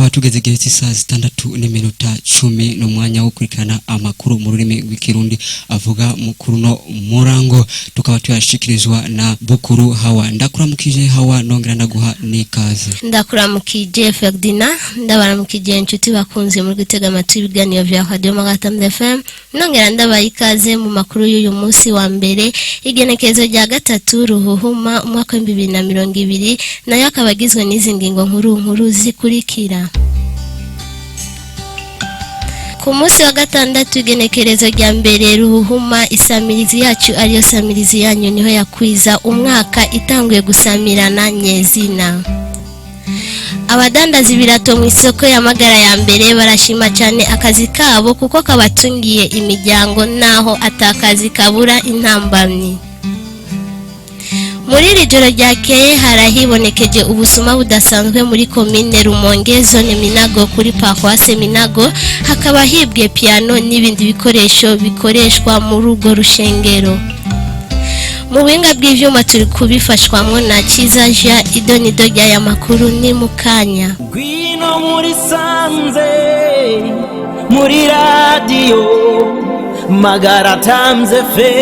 tukaba tugeze igihe saa 6:10 n'umwanya wo kurikana amakuru mu rurimi rw'ikirundi avuga mukuru no murango, tukaba tuyashikirizwa na Bukuru Hawa. Ndakuramukije Hawa, nongera ndaguha n'ikaze. Ndakuramukije Ferdinand, ndabaramukije inshuti bakunze muri gutega amatwi ibiganiro vya Radio Magatam FM. Nongera ndabaye ikaze mu makuru y'uyu munsi wa mbere, igenekerezo rya gatatu Ruhuhuma umwaka wa 2020, nayo akabagizwe n'izi ngingo nkuru zikurikira. Ku munsi wa gatandatu igenekerezo rya mbere Ruhuhuma, isamirizi yacu ariyo samirizi yanyu niho yakwiza umwaka itanguye gusamirana nyezina. Abadandaza ibirato mu isoko ya Magara ya mbere barashima cyane akazi kabo kuko kabatungiye imiryango naho atakazi kabura intambamyi. Muri iri joro ryakeye harahibonekeje ubusuma budasanzwe muri komine Rumonge zone Minago kuri Paroisse Minago, hakaba hibwe piano n'ibindi bikoresho bikoreshwa muri urwo rushengero. Mu buhinga bw'ivyuma turi kubifashwamwo na Kiza Jean. Idonido ry'aya makuru ni mukanya. Gwino muri sanze muri radio Magara Tamze fe.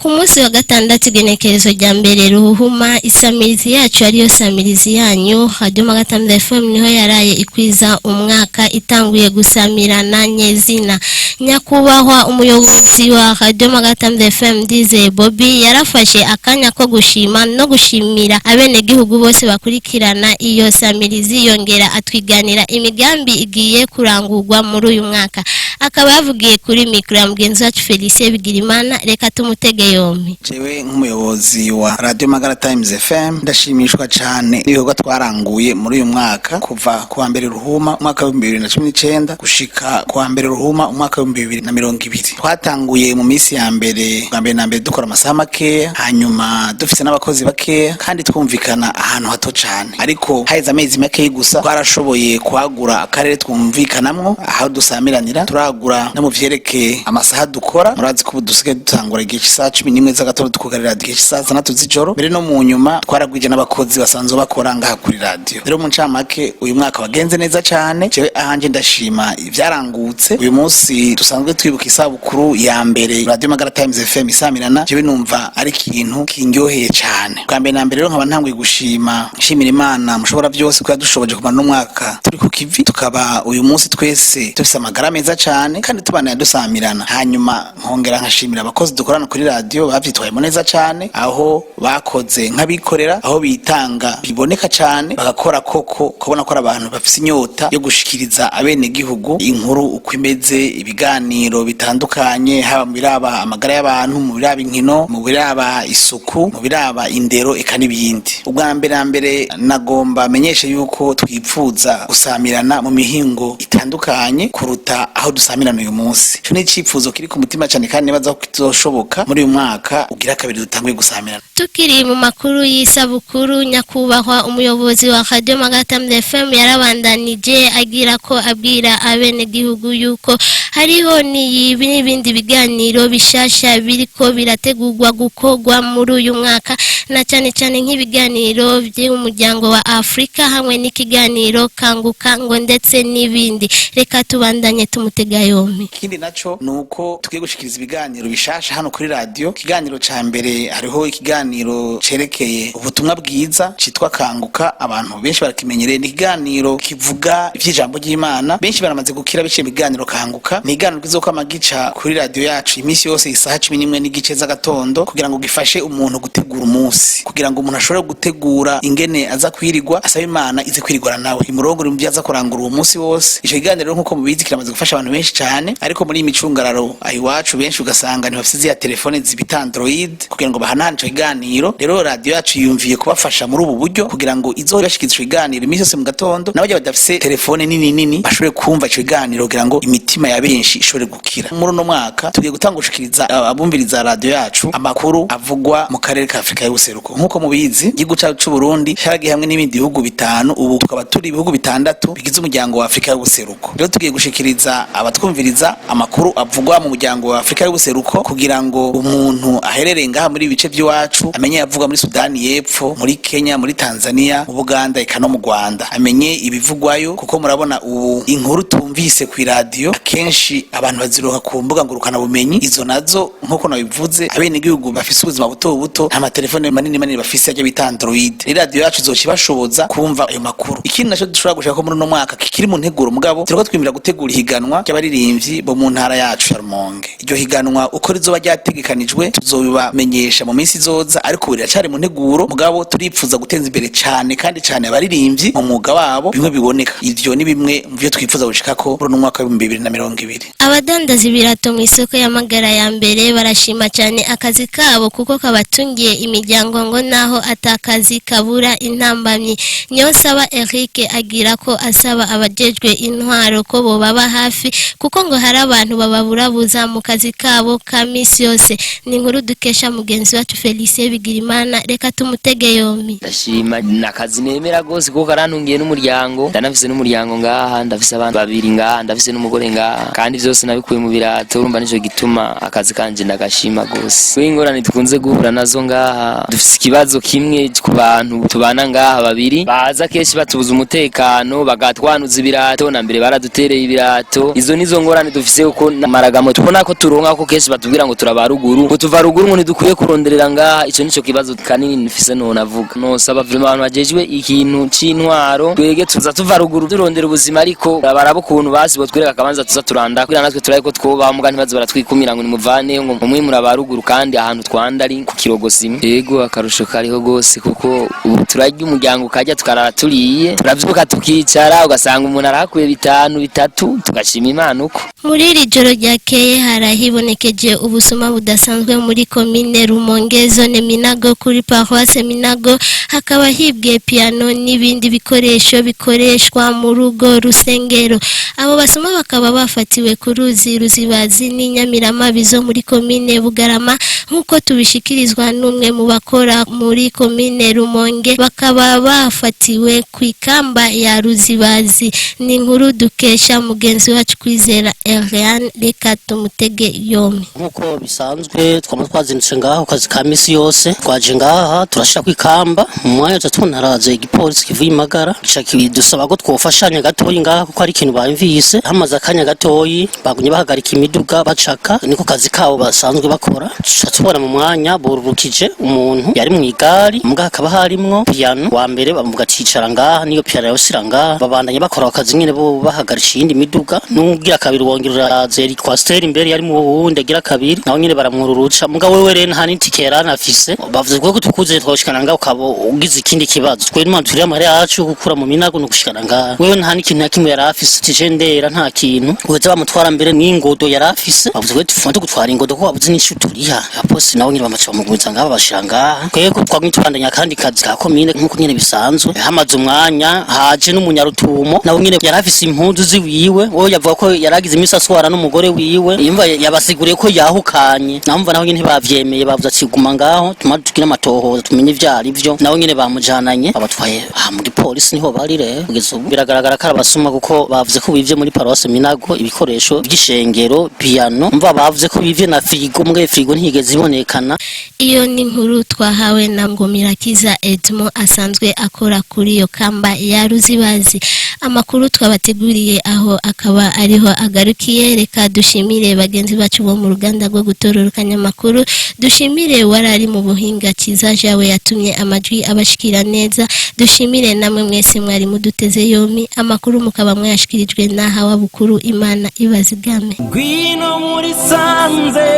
Ku munsi wa gatandatu igenekerezo rya mbere Ruhuhuma, isamirizi yacu ariyo samirizi yanyu Radio Magatam FM niho yaraye ikwiza umwaka itanguye gusamirana nyezina. Nyakubahwa umuyobozi wa Radio Magatam FM Dize Bobby yarafashe akanya ko gushima no gushimira abene gihugu bose bakurikirana iyo samirizi, yongera atwiganira imigambi igiye kurangurwa muri uyu mwaka. Akaba yavugiye kuri mikro ya mugenzi wacu Felicie Bigirimana, reka tumutege yombi. Jewe nk'umuyobozi wa Radio Magatam FM ndashimishwa cyane ibikorwa twaranguye muri uyu mwaka, kuva kuwa mbere Ruhuma umwaka wa 2019 gushika kuwa mbere Ruhuma umwaka wa 2020. Twatanguye mu minsi ya mbere, bwa mbere na mbere dukora amasaha makeya, hanyuma dufite n'abakozi bakeya kandi twumvikana ahantu hato cyane, ariko haiza amezi makeya gusa twarashoboye kwagura akarere twumvikanamwo aho dusamiranira, turagura no mu vyerekeye amasaha dukora. Murazi ko dusigaye dutangura igihe saa 11 z'agatondo tukugarira igihe saa 6 z'ijoro. Mbere no mu nyuma twaragwije n'abakozi basanzwe bakora ngaha kuri radio. Rero mu ncamake uyu mwaka wagenze neza cyane, jewe ahanje ndashima ivyarangutse. Uyu munsi dusanzwe twibuka isabukuru ya mbere Radio Magatam FM isamirana, jewe numva ari ikintu kindyoheye cyane. Bwa mbere na mbere rero nkaba ntanguye gushimira Imana mushobora byose ko yadushoboje kumara n'umwaka turi ku kivi, tukaba uyu munsi twese dufise amagara meza cyane kandi tubana yadusamirana. Hanyuma nkongera nkashimira abakozi dukorana kuri radio bavyitwayemo neza cyane, aho bakoze nk'abikorera, aho bitanga biboneka cyane, bagakora koko kubona ko abantu bafise inyota yo gushikiriza abene gihugu inkuru uko imeze, ibiganiro bitandukanye, haba mu biraba amagara y'abantu, mu biraba inkino, mu biraba isuku, mu biraba indero eka n'ibindi. Ubwa mbere nagomba menyeshe yuko twipfuza gusamirana mu mihingo itandukanye kuruta aho dusamirana uyu munsi. Cyo ni icipfuzo kiri ku mutima cyane kandi nibaza ko kitoshoboka muri uyu mwaka ugira kabiri dutanguye gusamirana. Tukiri mu makuru y'isabukuru, nyakubahwa umuyobozi wa Radio Magatam FM yarabandanije agira ko abwira abene gihugu yuko hariho n'ibindi biganiro bishasha biriko birategurwa gukogwa muri uyu mwaka, na cyane cyane nk'ibiganiro by'umuryango wa Afrika hamwe n'ikiganiro Kanguka ngo ndetse n'ibindi. Reka tubandanye tumutega yombi. Ikindi naco nuko tugiye gushikiriza ibiganiro bishasha hano kuri radio. Ikiganiro ca mbere hariho ikiganiro cerekeye ubutumwa bwiza citwa Kanguka, abantu benshi barakimenyereye. Ni ikiganiro kivuga ivy'ijambo ry'Imana, benshi baramaze gukira biciye mu biganiro Kanguka. Ni ikiganiro kizoka magica kuri radio yacu imisi yose isaha 11 n'igice z'agatondo, kugira ngo gifashe umuntu gutegura umunsi, kugira ngo umuntu ashobore gutegura ingene aza kwirigwa, asaba Imana ize kwirigwana nawe imurongore mu byaza kurangura uwo munsi wose. Ico kiganiro nkuko mubizi kiramaze gufasha abantu benshi cyane, ariko muri imicungararo ayiwacu benshi ugasanga ni bafise ya telefone zibita Android kugira ngo bahanane ico kiganiro. Rero radio yacu yumviye kubafasha muri ubu buryo kugira ngo izo bashikiriza ico kiganiro imisi yose mu gatondo, nabo badafise telefone nini bashobore kumva ico kiganiro kugira ngo imitima ya benshi ishobore gukira. Muri no mwaka tugiye gutanga gushikiriza abumviriza radio yacu amakuru avugwa mu karere ka Afrika y'ubuseruko. Nkuko mubizi igihugu cyacu Burundi cyaragiye hamwe n'ibindi bihugu bitanu, ubu tukaba turi ibihugu bitandatu bigize umuryango wa Afrika y'ubuseruko. Rero tugiye gushikiriza abatwumviriza amakuru avugwa mu muryango wa Afrika y'ubuseruko kugira ngo umuntu umuntu aherereye ngaha muri ibice by'iwacu amenye yavuga muri Sudani y'Epfo, muri Kenya, muri Tanzania, mu Buganda eka no mu Rwanda, amenye ibivugwayo kuko murabona ubu inkuru tumvise ku radio akenshi abantu baziroha ku mbuga ngurukana bumenyi. Izo nazo nkuko nabivuze abene gihugu bafise ubuzima buto buto ama telefone manini bafise ajya bita Android. Radio yacu izokibashoboza kumva ayo makuru. Ikindi naco dushobora gushaka ko muri no mwaka kikiri mu nteguro mugabo turiko twimira gutegura higanwa cy'abaririmbyi bo mu ntara yacu ya Rumonge. Iryo higanwa uko rizoba ryategekanijwe tuzobibamenyesha mu minsi izoza, ariko biracari mu nteguro mugabo turipfuza gutenza imbere cyane kandi cyane abaririmbyi mu mwuga wabo bimwe biboneka. Ivyo ni bimwe mu byo twifuza gushikako muri no mwaka wa 2020. Abadandaza ibirato mu isoko ya Magara ya mbere barashima cyane akazi kabo kuko kabatungiye imiryango ngo naho atakazi kabura intambamyi. Nyosaba Eric agira ko asaba abajejwe intwaro ko bo baba hafi kuko ngo hari abantu bababurabuza mu kazi kabo ka misi yose. Ni inkuru dukesha mugenzi wacu Felicie Bigirimana, reka tumutege yombi. Ndashima nakazi nemera gose kuko karantungiye n'umuryango, ndanafise n'umuryango ngaha, ndafise abantu babiri ngaha, ndafise n'umugore ngaha, kandi byose nabikuye mu birato. Urumva nico gituma akazi kanje ndagashima gose. Ingorane tukunze guhura nazo ngaha, dufise ikibazo kimwe ku bantu tubana ngaha babiri baza kenshi batubuza umutekano bagatwanuza ibirato, na mbere baradutereye ibirato. Izo nizo ngorane dufise uko maragamo tubona ko turonka ko kenshi batubwira ngo turabaruguru, ngo tuva ruguru ngo ntidukwiye kuronderera ngaha. Ico nico kibazo kanini nifise no navuga. No saba vraiment abantu bajejwe ikintu c'intwaro, twege tuza tuva ruguru turondera ubuzima, ariko barabo kuntu basi botwereka akabanza tuza turanda kugira natwe turaye ko twoba mugani bazo baratwikumira ngo nimuvane ngo mumwe murabaruguru kandi ahantu twanda ari ku kirogosima. Yego akarusho kariho gose kuko ubu turajya umuryango kajya tukarara turiye, turavyuka tukicara ugasanga umuntu arakuye 5 3 tugashima Imana uko. Muri iri joro ryakeye harahibonekeje ubusuma budasanzwe muri komine Rumonge zone Minago kuri paroisse Minago, hakaba hibwe piano n'ibindi bikoresho bikoreshwa mu rugo rusengero. Abo basuma bakaba bafatiwe ku ruzi Ruzibazi n'Inyamirama bizo muri komine Bugarama nkuko tubishikirizwa n'umwe mu bakora muri komine Rumonge, bakaba bafatiwe ku ikamba ya Ruzibazi. Ni inkuru dukesha mugenzi wacu Kwizera Eliane, reka tumutege yombi. Nkuko bisanzwe twazindutse ngaho kazi ka misi yose, twaje ngaha turashira ku ikamba mu mwanya tunaraze igipolisi kivuye Magara caki dusaba ko twofashanya gatoyi ngaha kuko ari ikintu bamvise hamaze akanya gatoyi bagunye bahagarika imiduga bacaka, niko kazi kabo basanzwe bakora. Tubona mu mwanya borurukije umuntu yari mu igari muga hakaba harimwo piano wa mbere bamuvuga ati icara ngaha, niyo piano yosira ngaha babandanye bakora akazi nyine bo bahagarisha indi miduga. Nugira kabiri wongera zeri kwa steri imbere yari mu wundi agira kabiri naho nyine baramwururuca muga wewe rene hani tikera nafise bavuze ko tukuze twoshikana ngaho kabo ugize ikindi kibazo twe n'imana turi amare yacu gukura mu Minago no gushikana ngaho wewe nta n'ikintu nakimwe yari afise tigendera nta kintu uheze bamutwara mbere n'ingodo yari afise bavuze ko tufunze gutwara ingodo ko bavuze n'ishuturiha aposi naho nyine bamaca bamugumiza ngaho bashanga kwego twagwitwandanya kandi kazi ka komine nkuko nyine bisanzwe. Hamaze umwanya haje n'umunyarutumo naho nyine yari afise impundu ziwiwe wowe yavuga ko yaragize imisi aswara n'umugore wiwe, imva yabasiguriye ko yahukanye namva naho nyine bavyemeye bavuze ati guma ngaho tumatukira amatohoza tumenye ivyari byo. Naho nyine bamujananye abatwaye muri polisi niho bari rero kugeza ubu biragaragara ko abasuma kuko bavuze ko bivye muri paroisse Minago ibikoresho by'ishengero piano, mva bavuze ko bivye na frigo mbwe frigo ntigeze ibonekana. Iyo ni inkuru twahawe na Ngomirakiza Edmo asanzwe akora kuri iyo kamba ya Ruzibazi. Amakuru twabateguriye aho akaba ariho agarukiye, reka dushimire bagenzi bacu bo mu ruganda rwo gutororokanya amakuru, dushimire warari mu buhinga Kiza jawe yatumye amajwi abashikira neza, dushimire namwe mwese mwari muduteze yombi, amakuru mukaba mwashikirijwe na hawa bukuru. Imana ibazigame. Gwino muri sanze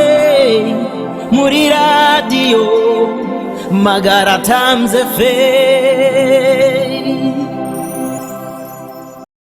muri radio Magara Times FM.